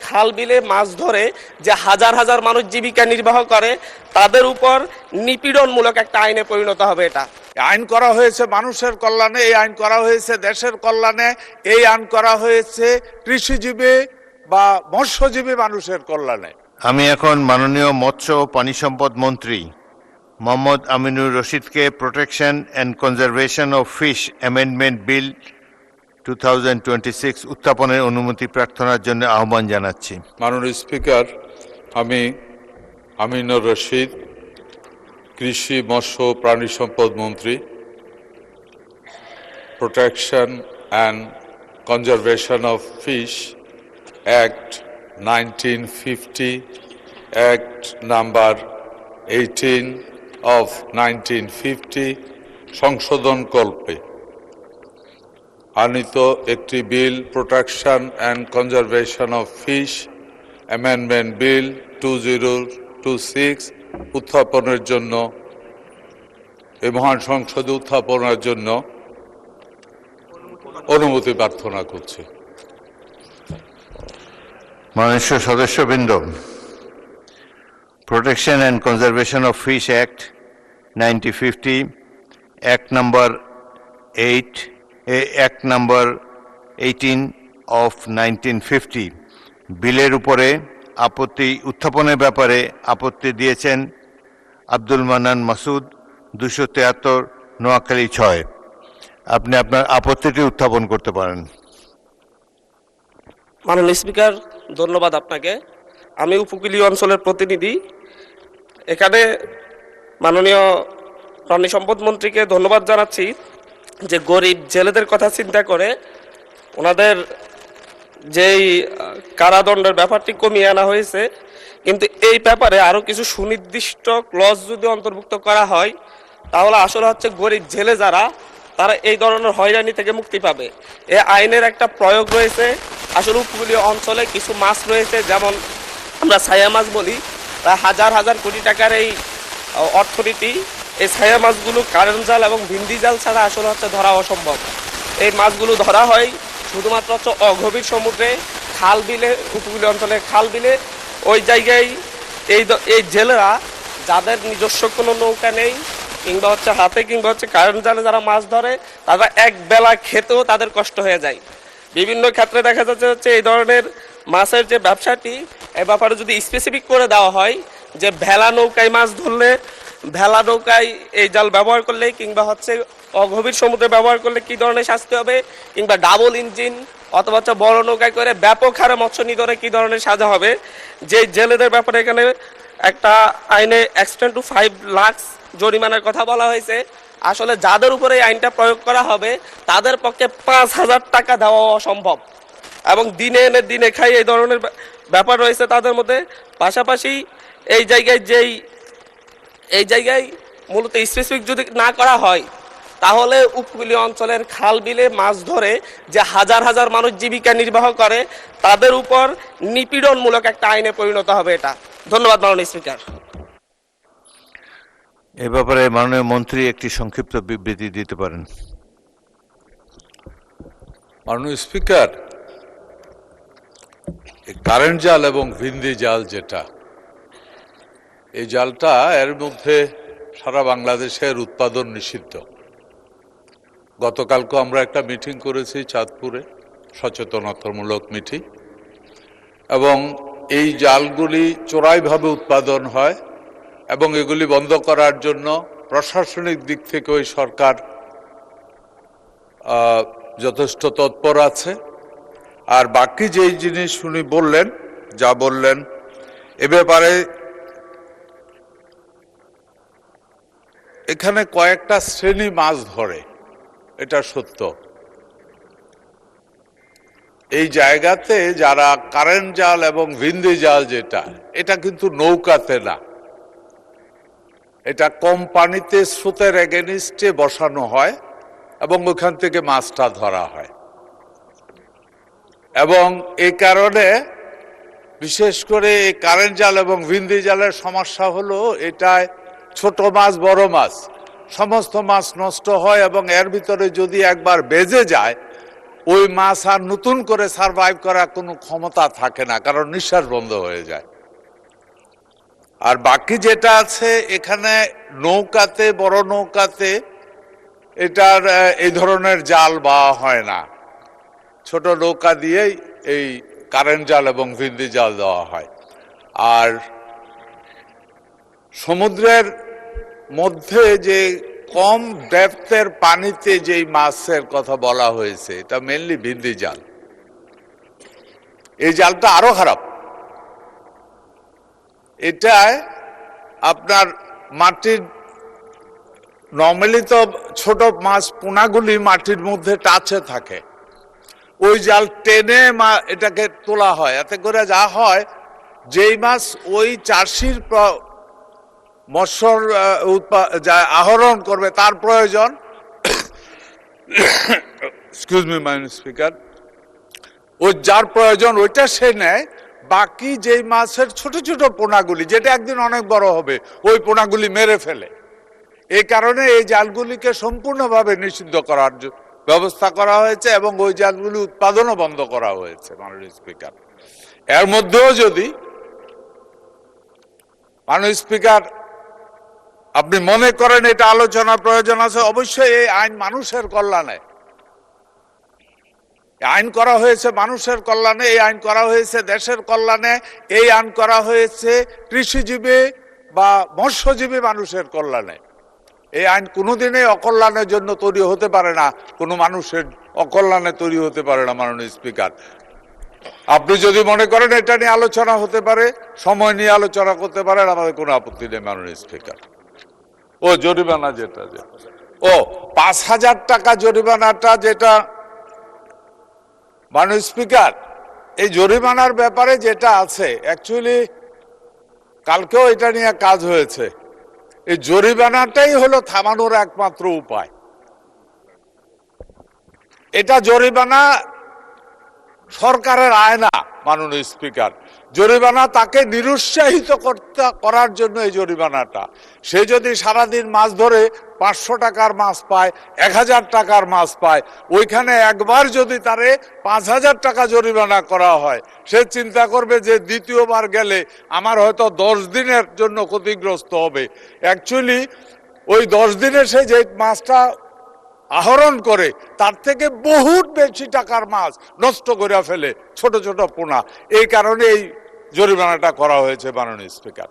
খাল বিলে মাছ ধরে যে হাজার হাজার মানুষ জীবিকা নির্বাহ করে তাদের উপর নিপীড়নমূলক একটা আইনে পরিণত হবে। এটা আইন করা হয়েছে মানুষের কল্যাণে, এই আইন করা হয়েছে দেশের কল্যাণে, এই আইন করা হয়েছে কৃষিজীবী বা মৎস্যজীবী মানুষের কল্যাণে। আমি এখন মাননীয় মৎস্য ও পানি সম্পদ মন্ত্রী মোহাম্মদ আমিনুর রশিদকে protection and conservation of fish amendment bill 2026 উত্থাপনের অনুমতি প্রার্থনার জন্য আহ্বান জানাচ্ছি। মাননীয় স্পিকার, আমি আমিনুর রশিদ, কৃষি মৎস্য প্রাণী সম্পদ মন্ত্রী, protection and conservation of fish act 1950, act number 18 of 1950 সংশোধন কল্পে আনিত একটি bill protection and conservation of fish amendment bill 2026 উত্থাপনের জন্য, এই মহান সংসদে উত্থাপনের জন্য অনুমতি প্রার্থনা করছি। মাননীয় সদস্যবৃন্দ, protection and conservation of fish act 1950, act number 18 of 1950 বিলের উপরে আপত্তি উত্থাপনের ব্যাপারে আপত্তি দিয়েছেন আব্দুল মান্নান মাসুদ, 273 নোয়াখালী 6। আপনি আপনার আপত্তিটি উত্থাপন করতে পারেন। মাননীয় স্পিকার, ধন্যবাদ আপনাকে। আমি উপকূলীয় অঞ্চলের প্রতিনিধি। এখানে মাননীয় প্রাণী সম্পদ মন্ত্রীকে ধন্যবাদ জানাচ্ছি যে গরিব জেলেদের কথা চিন্তা করে ওনাদের যেই কারাদণ্ডের ব্যাপারটি কমিয়ে আনা হয়েছে, কিন্তু এই ব্যাপারে আরও কিছু সুনির্দিষ্ট ক্লজ যদি অন্তর্ভুক্ত করা হয় তাহলে আসলে হচ্ছে গরিব জেলে যারা তারা এই ধরনের হয়রানি থেকে মুক্তি পাবে। এই আইনের একটা প্রয়োগ রয়েছে। আসলে উপকূলীয় অঞ্চলে কিছু মাছ রয়েছে, যেমন আমরা ছায়া মাছ বলি, প্রায় হাজার হাজার কোটি টাকার এই অর্থনীতি। এই ছায়া মাছগুলো কারেন্ট জাল এবং ভিন্দি জাল ছাড়া আসলে হচ্ছে ধরা অসম্ভব। এই মাছগুলো ধরা হয় শুধুমাত্র হচ্ছে অগভীর সমুদ্রে, খাল বিলে, উপকূলীয় অঞ্চলে খাল বিলে। ওই জায়গায় এই জেলেরা যাদের নিজস্ব কোনো নৌকা নেই কিংবা হচ্ছে হাতে কিংবা হচ্ছে কারেন্ট জালে যারা মাছ ধরে, তারা এক বেলা খেতেও তাদের কষ্ট হয়ে যায়। বিভিন্ন ক্ষেত্রে দেখা যাচ্ছে হচ্ছে এই ধরনের মাছের যে ব্যবসাটি, এ ব্যাপারে যদি স্পেসিফিক করে দেওয়া হয় যে ভেলা নৌকায় মাছ ধরলে, ভেলা নৌকায় এই জাল ব্যবহার করলে কিংবা হচ্ছে অগভীর সমুদ্রে ব্যবহার করলে কী ধরনের শাস্তি হবে, কিংবা ডাবল ইঞ্জিন অথবা হচ্ছে বড় নৌকায় করে ব্যাপক হারে মৎস্য নিধনে কী ধরনের সাজা হবে, যে জেলেদের ব্যাপারে এখানে একটা আইনে এক্সটেন্ড টু 5 লাখ জরিমানার কথা বলা হয়েছে। আসলে যাদের উপরে এই আইনটা প্রয়োগ করা হবে তাদের পক্ষে 5,000 টাকা দেওয়া অসম্ভব, এবং দিনে এনে দিনে খাই এই ধরনের ব্যাপার রয়েছে তাদের মধ্যে। পাশাপাশি এই জায়গায় মূলত স্পেসিফিক যদি না করা হয় তাহলে উপকূলীয় অঞ্চলের খাল বিলে মাছ ধরে যে হাজার হাজার মানুষ জীবিকা নির্বাহ করে তাদের উপর নিপীড়নমূলক একটা আইনে পরিণত হবে। এটা ধন্যবাদ মাননীয় স্পিকার। এ ব্যাপারে মাননীয় মন্ত্রী একটি সংক্ষিপ্ত বিবৃতি দিতে পারেন। মাননীয় স্পিকার, কারেন্ট জাল এবং ভিন্দি জাল যেটা, এই জালটা এর মধ্যে সারা বাংলাদেশের উৎপাদন নিষিদ্ধ। গতকালকে আমরা একটা মিটিং করেছি চাঁদপুরে, সচেতনতামূলক মিটিং, এবং এই জালগুলি চোরাইভাবে উৎপাদন হয় এবং এগুলি বন্ধ করার জন্য প্রশাসনিক দিক থেকে ওই সরকার যথেষ্ট তৎপর আছে। আর বাকি যেই জিনিস উনি বললেন, যা বললেন, এ ব্যাপারে এখানে কয়েকটা শ্রেণী মাছ ধরে, এটা সত্য। এই জায়গাতে যারা কারেন্ট জাল এবং ভিন্দি জাল যেটা, এটা কিন্তু নৌকাতে না, এটা কোম্পানিতে স্রোতের এগেনিস্টে বসানো হয় এবং ওখান থেকে মাছটা ধরা হয়। এবং এই কারণে বিশেষ করে এই কারেন্ট জাল এবং ভিন্দি জালের সমস্যা হলো এটায় ছোট মাছ বড় মাছ সমস্ত মাছ নষ্ট হয়, এবং এর ভিতরে যদি একবার বেজে যায় ওই মাছ আর নতুন করে সারভাইভ করার কোনো ক্ষমতা থাকে না, কারণ নিঃশ্বাস বন্ধ হয়ে যায়। আর বাকি যেটা আছে এখানে নৌকাতে, বড় নৌকাতে এটার এই ধরনের জাল বাওয়া হয় না, ছোট নৌকা দিয়েই এই কারেন্ট জাল এবং ভিন্দি জাল দেওয়া হয়। আর সমুদ্রের মধ্যে যে কম ডেপথের পানিতে যেই মাছের কথা বলা হয়েছে এটা মেনলি ভিন্দি জাল। এই জালটা আরো খারাপ। এটায় আপনার মাটির নর্মালি তো ছোট মাছ পোনাগুলি মাটির মধ্যে টাচে থাকে, ওই জাল টেনে এটাকে তোলা হয়। এতে করে যা হয়, যেই মাছ ওই চাষির মৎস্যর আহরণ করবে তার প্রয়োজন, এক্সকিউজ মি মাননীয় স্পিকার, ওই যার প্রয়োজন ওইটা সে নেয়। বাকি যেই মাছের ছোট ছোট পোনাগুলি, যেটা একদিন অনেক বড় হবে, ওই পোনাগুলি মেরে ফেলে। এই কারণে এই জালগুলিকে সম্পূর্ণভাবে নিষিদ্ধ করার ব্যবস্থা করা হয়েছে এবং ওই জালগুলি উৎপাদনও বন্ধ করা হয়েছে মাননীয় স্পিকার। এর মধ্যেও যদি মাননীয় স্পিকার আপনি মনে করেন এটা আলোচনার প্রয়োজন আছে, অবশ্যই এই আইন মানুষের কল্যাণে, আইন করা হয়েছে মানুষের কল্যাণে, এই আইন করা হয়েছে দেশের কল্যাণে, এই আইন করা হয়েছে কৃষিজীবী বা মৎস্যজীবী মানুষের কল্যাণে। এই আইন কোনোদিনই অকল্যাণের জন্য তৈরি হতে পারে না, কোনো মানুষের অকল্যাণে তৈরি হতে পারে না। মাননীয় স্পিকার, আপনি যদি মনে করেন এটা নিয়ে আলোচনা হতে পারে, সময় নিয়ে আলোচনা করতে পারেন, আমাদের কোনো আপত্তি নেই মাননীয় স্পিকার। ও জরিমানা যেটা 5,000 টাকা জরিমানাটা যেটা মাননীয় স্পিকার, এই জরিমানার ব্যাপারে যেটা আছে, অ্যাকচুয়ালি কালকেও এটা নিয়ে কাজ হয়েছে। এই জরিমানাটাই হলো থামানোর একমাত্র উপায়। এটা জরিমানা সরকারের আয় না মাননীয় স্পিকার, জরিমানা তাকে নিরুৎসাহিত করার জন্য এই জরিমানাটা। সে যদি সারাদিন মাছ ধরে 500 টাকার মাছ পায়, 1000 টাকার মাছ পায়, ওইখানে একবার যদি তারে 5000 টাকা জরিমানা করা হয়, সে চিন্তা করবে যে দ্বিতীয়বার গেলে আমার হয়তো 10 দিনের জন্য ক্ষতিগ্রস্ত হবে। অ্যাকচুয়ালি ওই 10 দিনে সে যে মাছটা আহরণ করে তার থেকে বহুত বেশি টাকার মাছ নষ্ট করে ফেলে, ছোট ছোট পোনা। এই কারণে এই জরিমানাটা করা হয়েছে মাননীয় স্পিকার।